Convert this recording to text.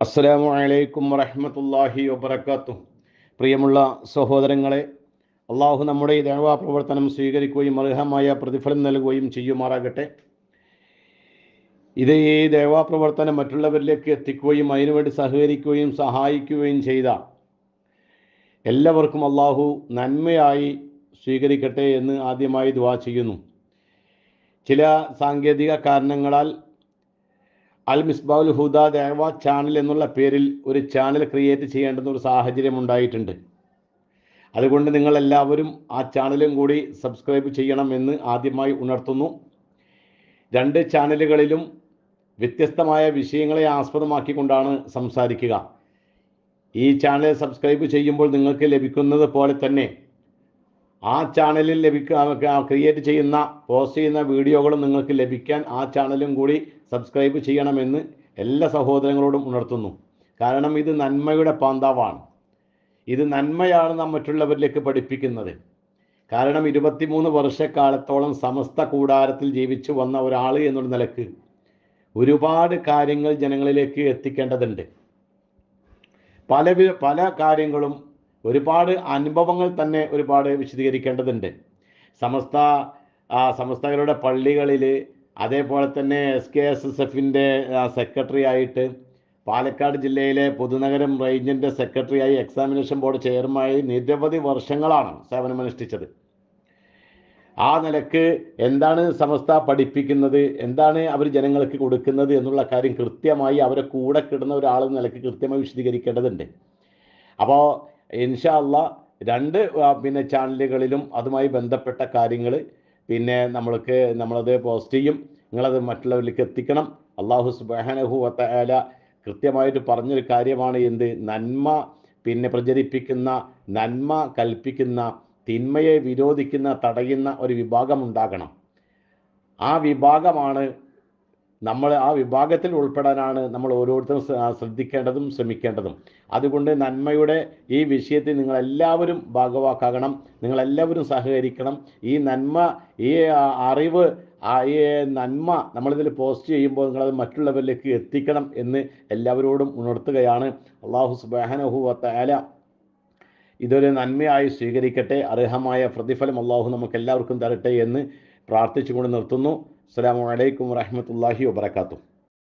അസ്സലാമു അലൈക്കും വറഹ്മത്തുള്ളാഹി വബറകാതുഹു. പ്രിയമുള്ള സഹോദരങ്ങളെ, അള്ളാഹു നമ്മുടെ ഈ ദഅവാ പ്രവർത്തനം സ്വീകരിക്കുകയും അർഹമായ പ്രതിഫലം നൽകുകയും ചെയ്യുമാറാകട്ടെ. ഈ ദഅവാ പ്രവർത്തനം മറ്റുള്ളവരിലേക്ക് എത്തിക്കുകയും അതിനുവേണ്ടി സഹകരിക്കുകയും സഹായിക്കുകയും ചെയ്ത എല്ലാവർക്കും അള്ളാഹു നന്മയായി സ്വീകരിക്കട്ടെ എന്ന് ആദ്യമായി ദുആ ചെയ്യുന്നു. ചില സാങ്കേതിക കാരണങ്ങളാൽ അൽ മിസ്ബാഹുൽ ഹുദ ദഅവ ചാനൽ എന്നുള്ള പേരിൽ ഒരു ചാനൽ ക്രിയേറ്റ് ചെയ്യേണ്ടുന്ന ഒരു സാഹചര്യം ഉണ്ടായിട്ടുണ്ട്. അതുകൊണ്ട് നിങ്ങളെല്ലാവരും ആ ചാനലും കൂടി സബ്സ്ക്രൈബ് ചെയ്യണമെന്ന് ആദ്യമായി ഉണർത്തുന്നു. രണ്ട് ചാനലുകളിലും വ്യത്യസ്തമായ വിഷയങ്ങളെ ആസ്പദമാക്കിക്കൊണ്ടാണ് സംസാരിക്കുക. ഈ ചാനൽ സബ്സ്ക്രൈബ് ചെയ്യുമ്പോൾ നിങ്ങൾക്ക് ലഭിക്കുന്നത് പോലെ തന്നെ ആ ചാനലിൽ ക്രിയേറ്റ് ചെയ്യുന്ന പോസ്റ്റ് ചെയ്യുന്ന വീഡിയോകളും നിങ്ങൾക്ക് ലഭിക്കാൻ ആ ചാനലും കൂടി സബ്സ്ക്രൈബ് ചെയ്യണമെന്ന് എല്ലാ സഹോദരങ്ങളോടും ഉണർത്തുന്നു. കാരണം ഇത് നന്മയുടെ പാന്താവാണ്. ഇത് നന്മയാണ് നാം മറ്റുള്ളവരിലേക്ക് പഠിപ്പിക്കുന്നത്. കാരണം 23 വർഷക്കാലത്തോളം സമസ്ത കൂടാരത്തിൽ ജീവിച്ചു വന്ന ഒരാൾ എന്നുള്ള നിലക്ക് ഒരുപാട് കാര്യങ്ങൾ ജനങ്ങളിലേക്ക് എത്തിക്കേണ്ടതുണ്ട്. പല കാര്യങ്ങളും ഒരുപാട് അനുഭവങ്ങൾ തന്നെ ഒരുപാട് വിശദീകരിക്കേണ്ടതുണ്ട്. സമസ്തകളുടെ പള്ളികളിൽ, അതേപോലെ തന്നെ SKSSFൻ്റെ സെക്രട്ടറി ആയിട്ട്, പാലക്കാട് ജില്ലയിലെ പൊതുനഗരം റേഞ്ചിൻ്റെ സെക്രട്ടറിയായി, എക്സാമിനേഷൻ ബോർഡ് ചെയർമാനായി നിരവധി വർഷങ്ങളാണ് സേവനമനുഷ്ഠിച്ചത്. ആ നിലക്ക് എന്താണ് സമസ്ത പഠിപ്പിക്കുന്നത്, എന്താണ് അവർ ജനങ്ങൾക്ക് കൊടുക്കുന്നത് എന്നുള്ള കാര്യം കൃത്യമായി അവരെ കൂടെ കിടുന്ന ഒരാളെന്ന നിലക്ക് കൃത്യമായി വിശദീകരിക്കേണ്ടതുണ്ട്. അപ്പോൾ ഇൻഷാ അല്ലാഹ് രണ്ട് ചാനലുകളിലും അതുമായി ബന്ധപ്പെട്ട കാര്യങ്ങൾ നമ്മളത് പോസ്റ്റ് ചെയ്യും. നിങ്ങളത് മറ്റുള്ളവരിലേക്ക് എത്തിക്കണം. അല്ലാഹു സുബ്ഹാനഹു വ തആല കൃത്യമായിട്ട് പറഞ്ഞൊരു കാര്യമാണ് എന്ത്? നന്മ പ്രചരിപ്പിക്കുന്ന, നന്മ കൽപ്പിക്കുന്ന, തിന്മയെ വിരോധിക്കുന്ന, തടയുന്ന ഒരു വിഭാഗം ഉണ്ടാകണം. ആ വിഭാഗത്തിൽ ഉൾപ്പെടാനാണ് നമ്മൾ ഓരോരുത്തരും ശ്രദ്ധിക്കേണ്ടതും ശ്രമിക്കേണ്ടതും. അതുകൊണ്ട് നന്മയുടെ ഈ വിഷയത്തിൽ നിങ്ങളെല്ലാവരും ഭാഗവാക്കാകണം, നിങ്ങളെല്ലാവരും സഹകരിക്കണം. ഈ നന്മ, ഈ അറിവ്, ഈ നന്മ നമ്മളിതിൽ പോസ്റ്റ് ചെയ്യുമ്പോൾ നിങ്ങളത് മറ്റുള്ളവരിലേക്ക് എത്തിക്കണം എന്ന് എല്ലാവരോടും ഉണർത്തുകയാണ്. അല്ലാഹു സുബ്ഹാനഹു വ തആല ഇതൊരു നന്മയായി സ്വീകരിക്കട്ടെ. അർഹമായ പ്രതിഫലം അല്ലാഹു നമുക്ക് എല്ലാവർക്കും തരട്ടെ എന്ന് പ്രാർത്ഥിച്ചുകൊണ്ട് നിർത്തുന്നു. അസ്സലാമു അലൈക്കും വറഹ്മത്തുള്ളാഹി വബറകാതുഹു.